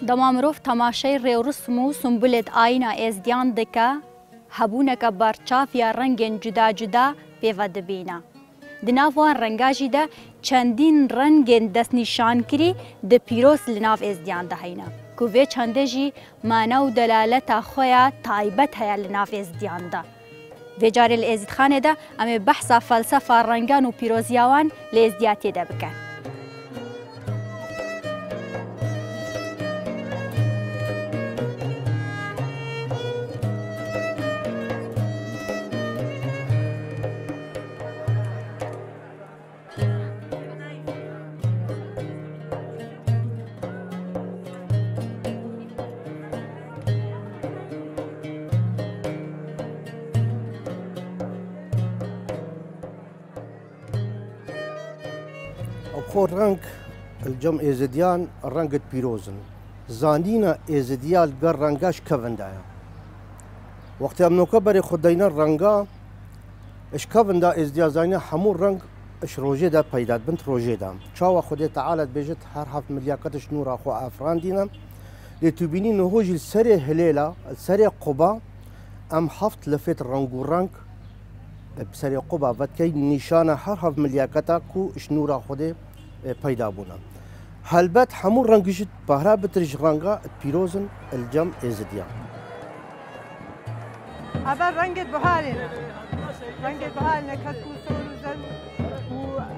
دما مرۆڤ تەماشای ڕێوڕسم و سمبولێت ئاینا ئێزدیان دکە هەبوونەکە بەرچاف یا ڕەنگێن جودا جودا پێوە دەبینە. Di nav wan renga jî de çendîn rengên destnîşankirî di pîroz li nav êzdiyan de heyne. Ku vê çendê jî mana û delaleta xwe ya taybet heye li nav êzdiyan de. Vê carê li êzîdxanê de em ê behsa felsefa rengan û pîroziya wan li êzdiyatê de bikin. خو رنگ الجم ازدیان رنگت پیروزن زانینا ازدیال گر رنگاش کفندایا وقتی هم نوکا بری خودینا رنگا اش کفندا ازدیا زانینا همون رنگ اش روجه دا پیداد بنت روجه دام چاوا خودی تعالت بجت هر هفت ملیاقتش نور اخو افران دینم لتوبینی نهوج السری هلیلا السری قبا ام هفت لفت رنگو رنگ بسری قبا ودکی نشانه هر هفت ملیاقتا کو اش نور خودی پیدا بونا هلبت همون رنگشت بهرا بترش رنگا پیروزن الجم ازدیا اول رنگت بحالنا رنگت بحالنا كتكو سولوزن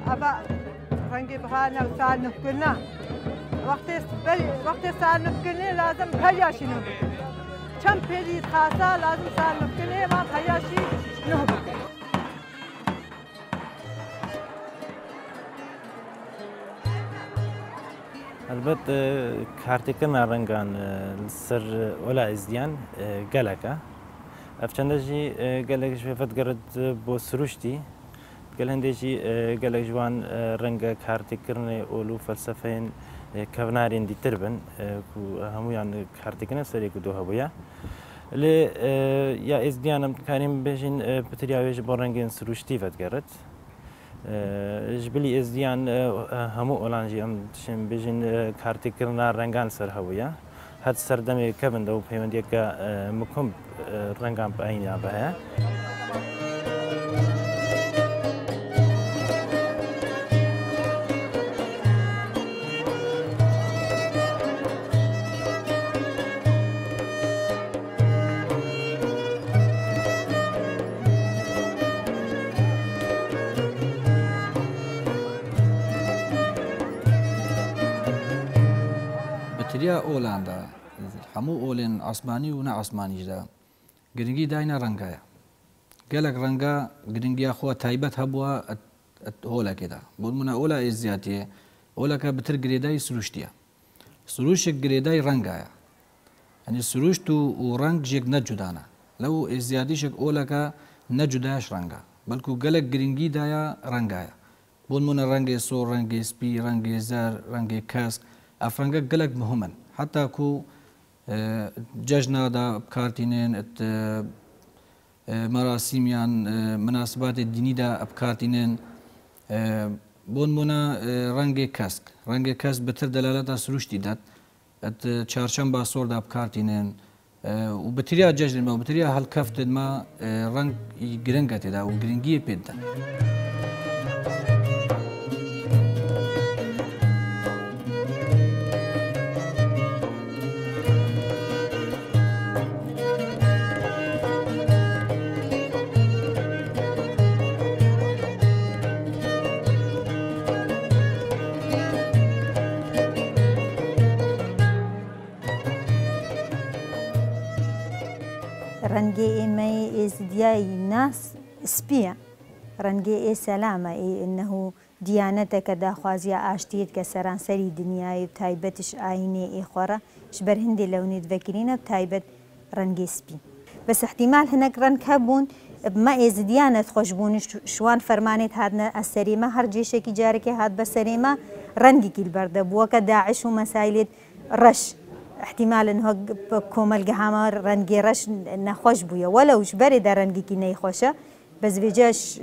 وابا رنگت بحالنا وسال نفكرنا وقت سال نفكرنا لازم خياشي نهبك كم بيريد خاصة لازم سال نفكرنا ما خياشي نهبك البته کارتکن رنگان سر ولا ازدیان گلکه افچندجی گلکش فت گرد با سروشتی گلندجی گلک جوان رنگ کارتکن اولو فلسفین کونارین دیتربن کو همویان کارتکن سری کو دوها بیا ل یا ازدیانم کاریم بجین بتریاویج با رنگین سروشتی فت گرد جبلی ازدیان همو اولانجی ام تشم بجین کارتی کرنا رنگان سر هویا هر سردمی کبند و پیوندی که مکم رنگان به این آبه تريا أولاندا حمو أولين عثماني ونا عثماني جدا جرينجي داينا رنجايا قالك رنجا جرينجي أخوة تايبت هبوا هولا كده بقول منا أولا إزياتي أولا كبتر جريداي سروشتيا سروش جريداي رنجايا يعني سروش تو ورنج جيك نجدانا لو إزياتي شك أولا كا نجداش رنجا بلكو قالك جرينجي دايا رنجايا بقول منا رنجي سور رنجي سبي رنجي زار رنجي كاسك افرنگا گلک مهمن حتی کو جشنا دا بکارتینن مراسمیان مناسبات دینی دا بکارتینن بون منا رنگ کسک بتر دلالت سروشتی داد چهارشنبه سور دا بکارتینن و بتریا جشن ما و بتریا هل کفت ما رنگ گرنگت دا و گرنگی پید دا رنگي إيمي إزدياي ناس سبيا رنگي إيه سلامة إيه إنه ديانتك دا خوازيا آشتيت كسران سري دنياي بتايبتش آيني إيه خورا شبر هندي لوني تفكرين بتايبت رنگي سبي بس احتمال هناك رنگ هبون بما إزديانة خوشبون شوان فرمانت هادنا السريمة هر جيشكي جاركي هاد بسريمة رنگي كي البردب وكا داعش ومسائل رش احتمال انه كومل قهامة رنگي رش نخوش بويا ولو جبري دا رنگي كي نيخوشة بس بيجاش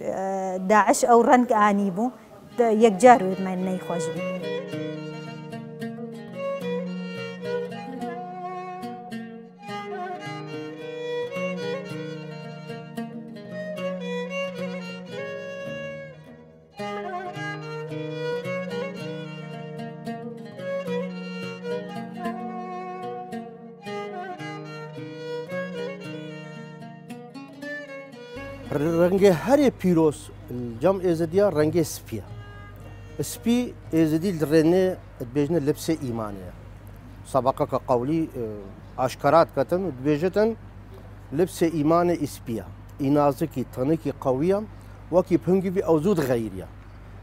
داعش او رنگ آني بو يك جارو ما نيخوش بي رنگ هر پیروز الجم ازدیا رنگ سپیه سپی ازدی الرنه تبيجنا لبس ایمانه سبقه قولي اشكارات كتن تبيجتن لبس ایمان اسپیه اینازکی تنکی قویه وکی پنگی بی اوزود غیریه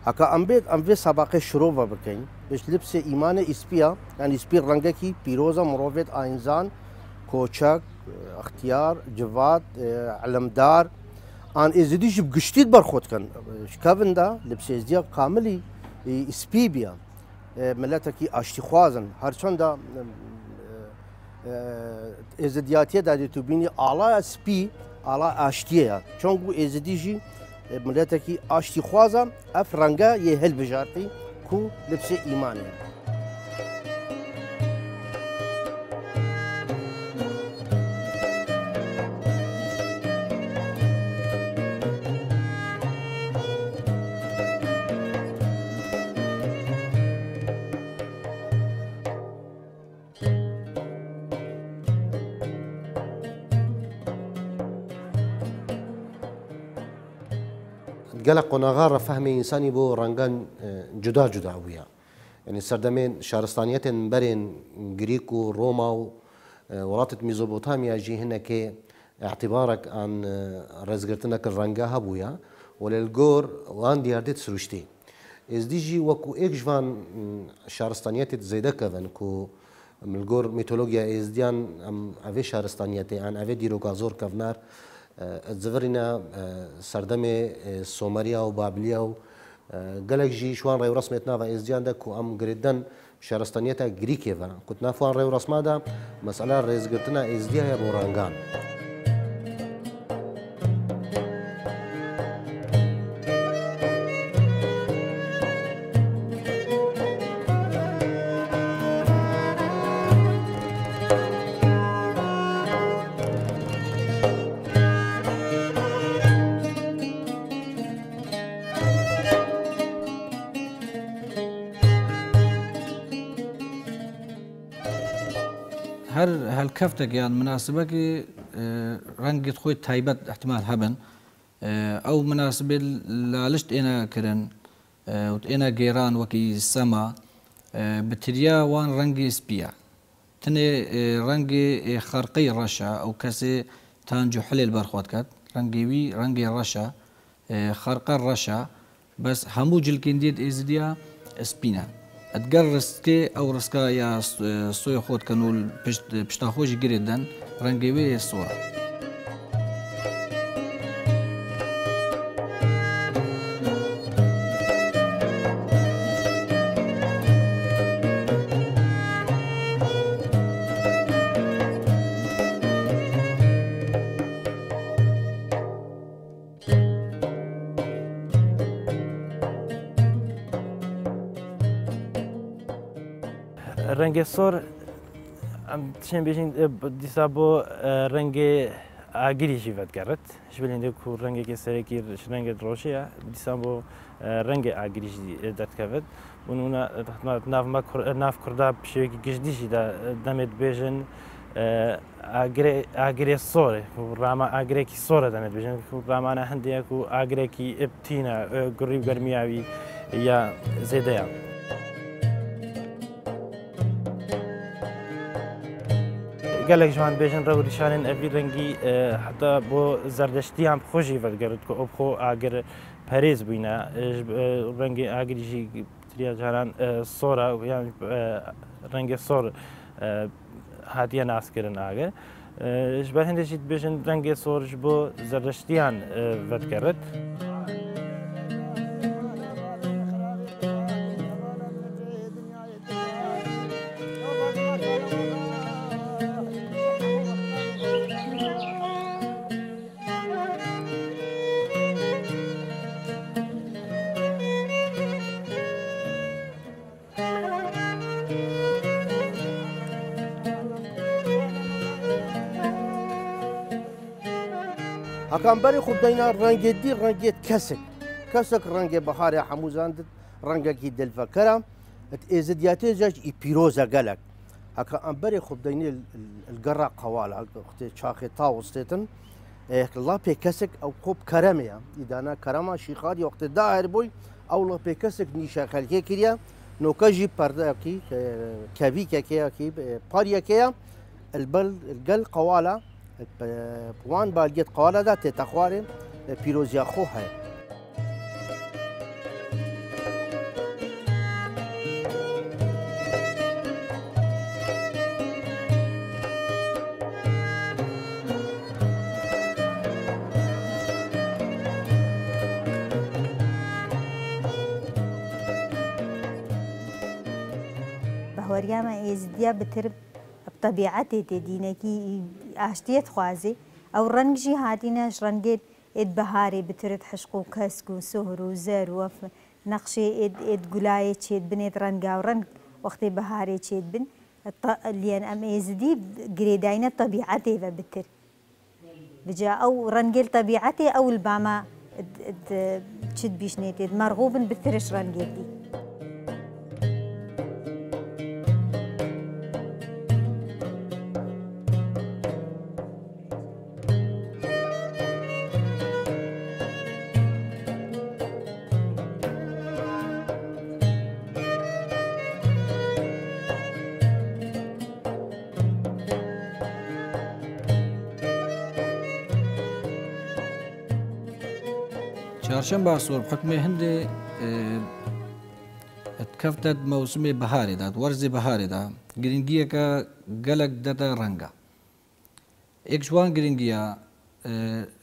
هکا ام به سبقه شروع بکن بش لبس ایمان اسپیه یعنی اسپی رنگه کی پیروزه مروفت آینزان کوچک اختیار جواد علمدار آن ازدیش بگشتید برخود کن شکافن دا لبس ازدیا کاملی اسپی بیا ملتکی آشتی خوازن هرچند دا ازدیاتیه دادی تو بینی آلا سپی آلا آشتیه چون گو ازدیجی ملتکی آشتی خوازه اف رنگه یه هل بجارتی کو لبس ایمانه قلق قناغار فهم إنساني بو رنجان جدا جدا ويا يعني سردمين شارستانيات برين غريكو روما وراتة ميزوبوتاميا جي هنا كي اعتبارك عن رزقرتنك الرنجا هبويا وللجور وان دياردت سروشتي إز دي جي وكو إكجفان شارستانيات زيدا كفن كو ملجور ميتولوجيا إز ديان أم أفي شارستانيات عن أفي ديروكازور كفنار تزفرنا سردمي سومريا وبابليا وقالك جي شوان رايو رسمتنا فإزديان دا كو أم قردن شارستانيتا غريكي فانا كنت نافوان رايو رسما دا مسألة رئيس قلتنا إزديا يا بورانغان هر كفتك يعني مناسبة كي رنجت خوي تايبت احتمال هبن او مناسبة لالشت انا كرن انا جيران وكي السما بتريا وان رنجي سبيا تني رنجي خرقي رشا او كسي تانجو حليل برخوات كات رنجي رنجي رشا خرق الرشا بس همو جلكنديد ازديا سبينا اتقر رسكي او رسكا يا صوي خود كانوا بشتاخوش جريدن رنجيوي الصورة رنگ سر چند بیشین دیسابو رنگ آگری جیوت کرد. شبیه که رنگی که سرکی رنگ روشیه دیسابو رنگ آگری داد کرد. اونونا ناف کرده بشه که گشتیشی دامد بیشن آگری سر. راما آگری کی سر دامد بیشن. راما هندیا کو آگری کی ابتینا قریب گرمیایی یا زیاده. قالك جوان بيجن رو ريشانن ابي رنگي حتى بو زردشتي هم خوشي ولگرد كو ابخو اگر پريز بينا رنگي اگري جي تريا جهران صورة يعني رنگ صور هاتيا ناس كرن اگر جبر هندشي بيجن رنگ صور بو زردشتيان ولگرد هكامبري خدينا رنجة دي رنجة كسك رنجة بحارة حموزان رنجة كي دلفكرة ازدياتي جاج بيروزا قالك هكامبري خدينا القرع قوال اختي شاخي طاوستيتن الله پێکەسێک ئەو خۆ کەرەمەیە ئیدانا کەرەما شیخاتی وەختە داهر بووی ئەو لە پێکەسێک نیشە خەلکێ کردە نۆکەژی پەردەکی کەڤیکێکەیەکی پارەکەیە الگەل قەواڵە وان بالگێت قەواڵەدا تێتە خوارێ پیرۆزیە خۆ هەیە. وەریامە ئێزدیا بتر طبیعەتێ تێدینەکی ئاشتێت خوازێ ئەو ڕەنگژی هاتینەش ڕەنگێت ئێت بەهارێ بترت حشق و کەسک و سۆهر و زەر وەف نەخشێ ئێت گولایە چێت بنێت ڕەنگا و ڕەنگ وەختێ بەهارێ چێت بن لیان ئەم ئێزدی گرێداینە طبیعەتێ بە بتر بجا ئەو ڕەنگێل طبیعەتێ ئەو البامە چت بیشنێتێت مەرغوبن بترش ڕەنگێتی. چهارشنبه سور بحكم هندي اتكفتت موسم بهاري دا ورزي بهاري دا گرنگيه کا گلک دتا رنگا ایک جوان گرنگيه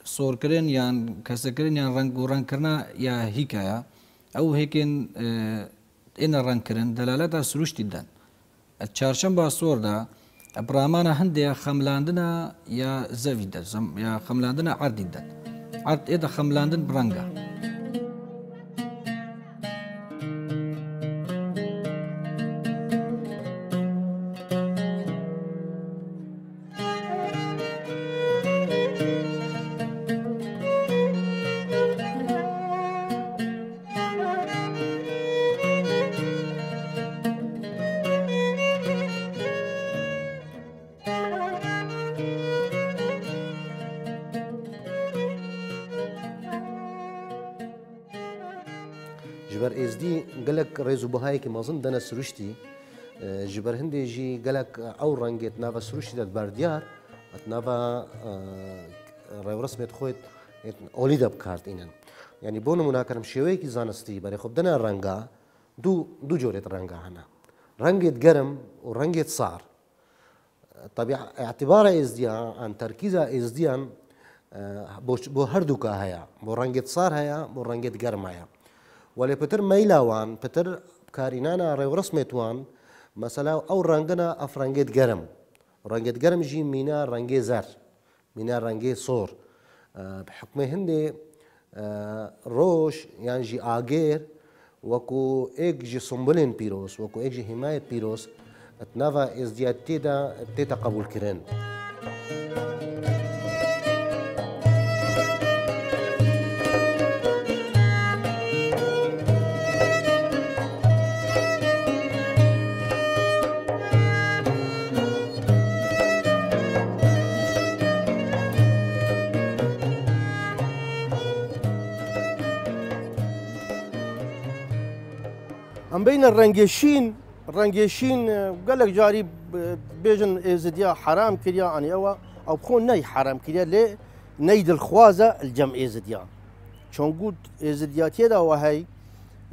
سور کرن یان کسکرن یان رنگ کرنا یا هیکایا او هيكن ان رنگ کرن دلالتا سروش دیدن چهارشنبه سور دا ابرامانا هندي خملاندنا یا زوید یا خملاندنا عرض دیدن عرض إذا خملاندن برنگا جبر ازدی گلک ریزو بهایی که مازن دنا سروشتی جبر هندی جی گلک او رنگت نوا سروشتی داد بردیار ات نوا رای رسمت خویت اولید بکارت اینن یعنی بون مناکرم شوی کی زانستی برای خب دنا رنگا دو جورت رنگا هنا رنگت گرم و رنگت صار طبيعة اعتبار ازديا عن تركيز ازديان بو هردوكا هيا بو رنگت صار هيا بو رنگت گرم هيا ولی پتر میلاوان پتر کارینانا ریو رسمتوان مثلا او رنگنا افرنگت گرم جی مینا رنگی زر مینا رنگی صور بحكم هندي روش يعني جي آغير وكو ايك جي سنبلين بيروس وكو ايك جي حماية بيروس اتنافا ازدياد تيتا قبول كرين ام بين الرنجشين قال لك جاري بيجن ازديا حرام كريا اني او بخون ناي حرام كريا لي نيد الخوازه الجمع ازديا شون قلت ازدياتي دا وهي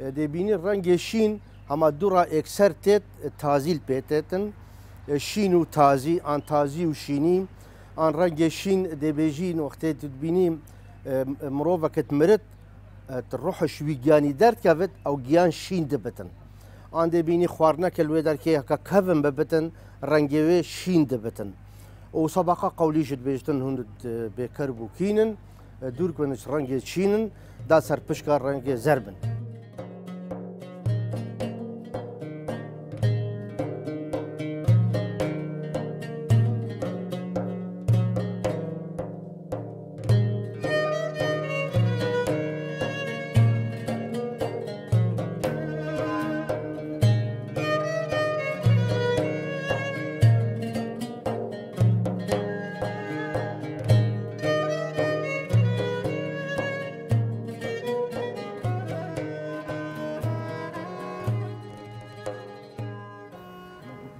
دي بيني الرنجشين هما دورا اكسرتت تازيل بيتتن شينو تازي ان تازي وشيني ان رنجشين دي بيجين وقت تبيني مروفه كتمرت تروح شوي جاني درت كافت او جيان شين دبتن عندي بيني خوارنا كلوي در كي هكا كفن ببتن رنجوي شين دبتن وسبقا قولي جد بيجتن هند بكربو كينن دور كونش رنجي شينن دا سر بشكار رنجي زربن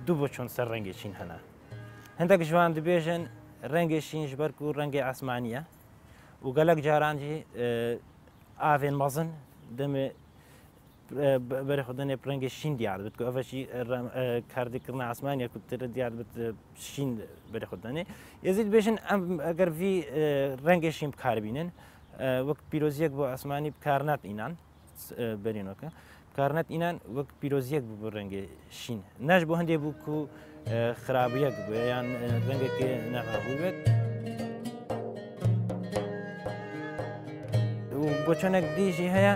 دوو بۆ چۆن سەر ڕەنگی چین هەنا هەندێک ژوان دەبێژن ڕەنگی شینش بەرک و ڕەنگی ئاسمانیە و گەلک جارانجی ئاوێن مەزن دەمێ بەرە خوددانێ ڕەنگی شین دیار بێت ئەڤەشی کاردیکردن ئاسمانیە کوترە دیار بێت شین بەرە خوددانێ ێزیت بێژن ئەم ئەگەر ڤی ڕەنگی شین بکاربینن وەک پیرۆزیەک بۆ ئاسمانی بکارنات ئینان بەرێنەوەکە بکارنەت ئینان وەک پیرۆزیەک بوو بۆ ڕەنگی شین نەش بۆ هەندێک بوو و خراپیەک بێ یان ڕەنگێکی نەخابوو بێت بۆ چۆنێک دیژی هەیە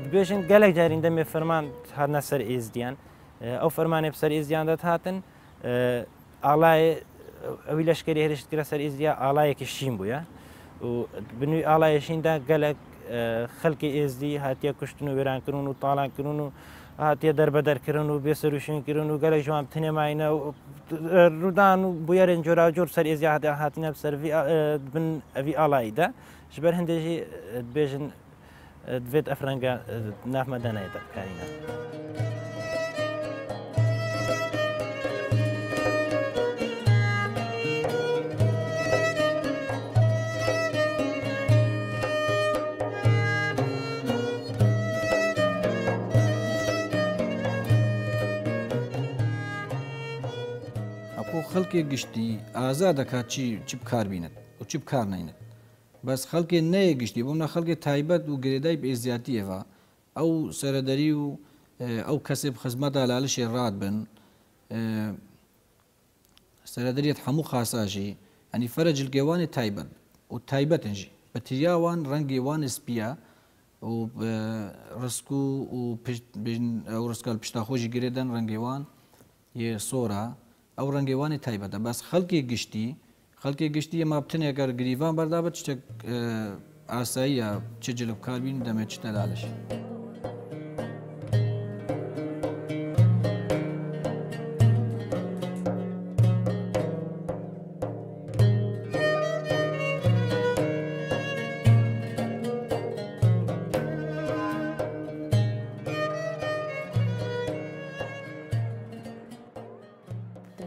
دبێژن گەلێک جارین دەمێ فەرمان هاتنە سەر ئێزدیان ئەو فەرمانێ سەر ئێزدیان دەهاتن ئاڵای ئەوی لەشکری هێرشت کرا سەر ئێزدیا ئاڵایەکی شین بووە و بنووی ئاڵایەشیندا گەلک خەڵکی ئێزدی هاتیە کوشتن و وێرانکردن و تاڵانکردن و هاتیە دەربەدەرکردن و بێسەروشینکردن و گەلێک ژوان تنێماینە ڕوودان و بویەرن جۆرا جۆر سەر ئێزیا هاتینە سەر بن ئەوی ئاڵاییدا ji ber hindê jî dibêjin divêt ev renga nav me denayê te bikarîne. Apû xelkê giştî aza dika çi bikar bînin û çi bikar neynin. بەس خەڵکێ نەیە گشتی بووم نە خەڵکی تایبەت و گرێدای بێزیاتیەوە ئەو سەرەدەری و ئەو کەسێ خزمەتە لالشێ ڕات بن سەرەدەریت هەموو خاساژی ئەنی فەرە جلگێوانی تایبەت و تایبەتنژی بە تریاوان ڕەنگێوان سپیە و ڕسک و ئەو ڕسکال پشتاخۆشی گرێدەن ڕەنگێوان یە سۆرە ئەو ڕەنگێوانی تایبەتە بەس خەڵکی گشتی خەڵکی گشتی ئەمە بتنێکەر گریوان بەردابێت شتێک ئاساییە چ جلب کاربین دەمێت چتە لالش.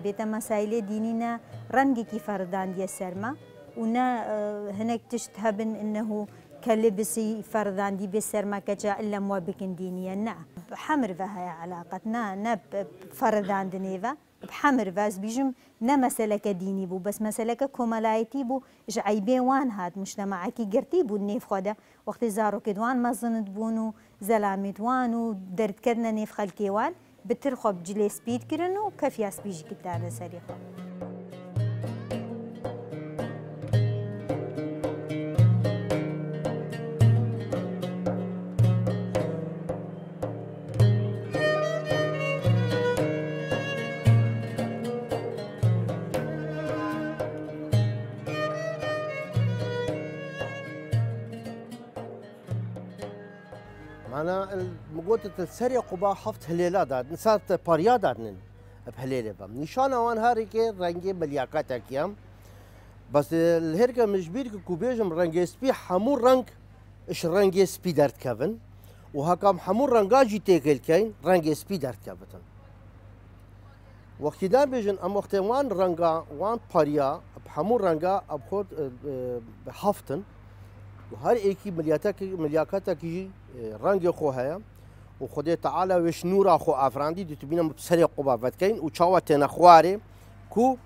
بێتە مەسایلێ دینینە ڕەنگێکی فەرداندیە سەرمە و نە هەنێک تشت هەبن ئنەه کە لبسی فەرداندی بێ سەرمەکە جا لەم وە بکن دینیە نە بحەمرڤە هەیە علاقەت نە فەرداندنێڤە بحەمرڤە ئەس بیژم نە مەسەلەکە دینی بوو بەس مەسەلەکە کۆمەلایەتی بوو ژ عەیبێ وان هات مشتەمەعەکی گرتی بوو نێف خۆدە وەختی زارۆکێدوان مەزنت بوون و زەلامێتوان و دەردکردنە نێف خەلکێوان بتر خۆ جلێ سپیدکردن و کەفیا سپیژی کردانە سەری خۆ. معنا مقوتة السرية قبا حفت هليلا داد نسات باريا دادن بهليلة بام نشان وان هاري كي رنجي ملياقات كيام بس الهركة مجبير كوبيجم رنجي سبي حمور رنج اش رنجي سبي دارت كافن وهكام حمور رنجاجي تيكل كاين رنجي سبي دارت كافتن وقت دا بيجن ام وقت وان رنجا وان باريا بحمور رنجا ابخود بحفتن وهر ایکی ملیاکاتا کی رنگ خو هيا وخدي تعالى وش نورا خو افراندي دي تبينا بسري قبا فتكين وشاوتنا خواري كو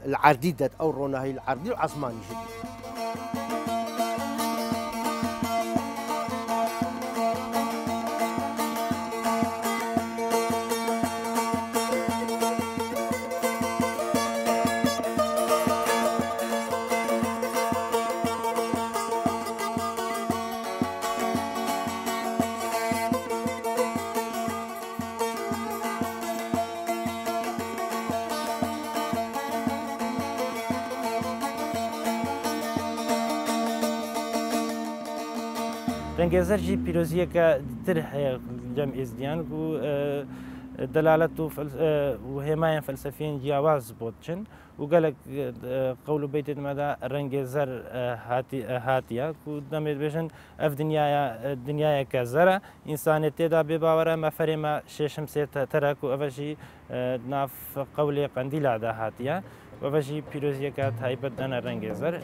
العرديدة او رونا هي العردي العثماني جدي ڕەنگێزەرژی پیرۆزیەکە تر هەیە لەم ئێزدیان و دلالت و هێمایان فەلسەفیان جیاواز بۆ بچن و گەلک قەول و بەیتێت مەدا ڕەنگێ زەر هاتیە و دەمێت بێژن ئەف دنیایەکە زەرە ئینسانێت تێدا بێ باوەرە مەفەرێمە شێشم سێت تەرەک و ئەڤەژی ناف قەولێ قەندیلادا هاتیە و ئەڤەژی پیرۆزیەکە تایبەت دەنە ڕەنگێ زەر.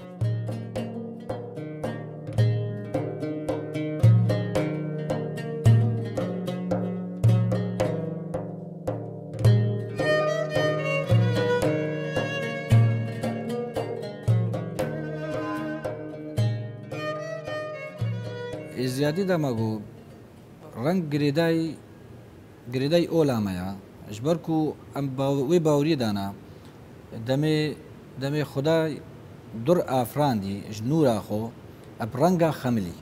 زیادی دەمەگو ڕەنگ گرێدای ئۆلامەیە ji ber ku em wê baweriyê dana demê Xuday dur afirandî ji nûra xwe eb renga xemilî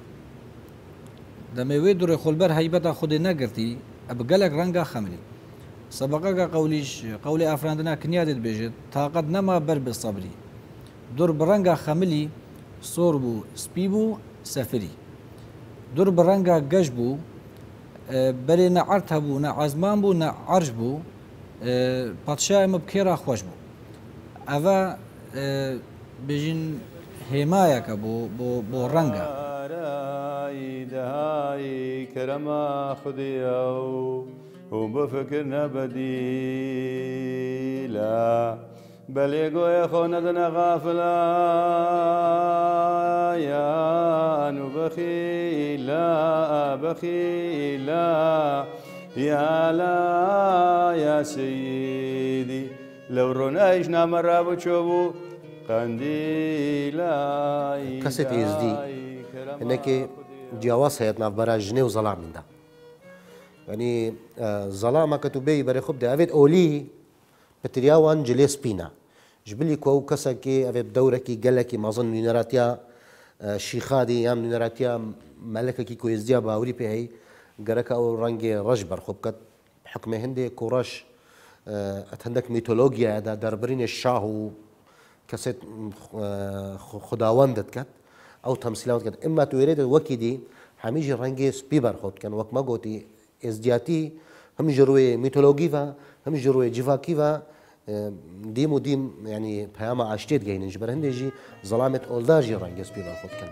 demê wê durê xulber heybeta Xwedê negirtî eb gelek renga xemilî sebaqeka qewlîş qewlê afirandina kiniya dê dibêjit taqet nema ber bi sebrî dur bi renga xemilî sor bû spî bû sefirî dur bi renga geş bû berê ne ert hebû ne ezman bû ne erş bû padşahê me bi kêra xweş bû eve bêjin hêmayeke bo renga kerema Xwedîya û bifikir nebedîla belê goya xwe nedine gafilayan û bexîla ya la ya seyyidî lew ronayîş namera biçûbû qendîla kesek êzdî hinekê ciyawaz heye navbera jinê û zelamên de yanî zelameke tu bêyî berê xwe bide evê olî pitiriya wan cilê spîne ji bilî ku ew kesekê evê bi dewrekî gelekî mezin nûneratiya şîxadî yan nûneratiya melekekî ku êzdiya bawerî pê heyî gereka ew rengê reş berxwe biket hikmê hindê ku reş hindek mîtologiyaya de derbirînê şah û kesê xudawend diket ew temsîlan diket imma tu wêrê de wekî dî hemî jî rengê spî berxwe dikin wek me gotî êzdiyatî him ji rûyê mîtologî ve him ji rûyê civakî ve dîm û dîm yanî peyama aştê digihînin ji ber hindê jî zelamê oldar jî rengê spî berxwe dikin.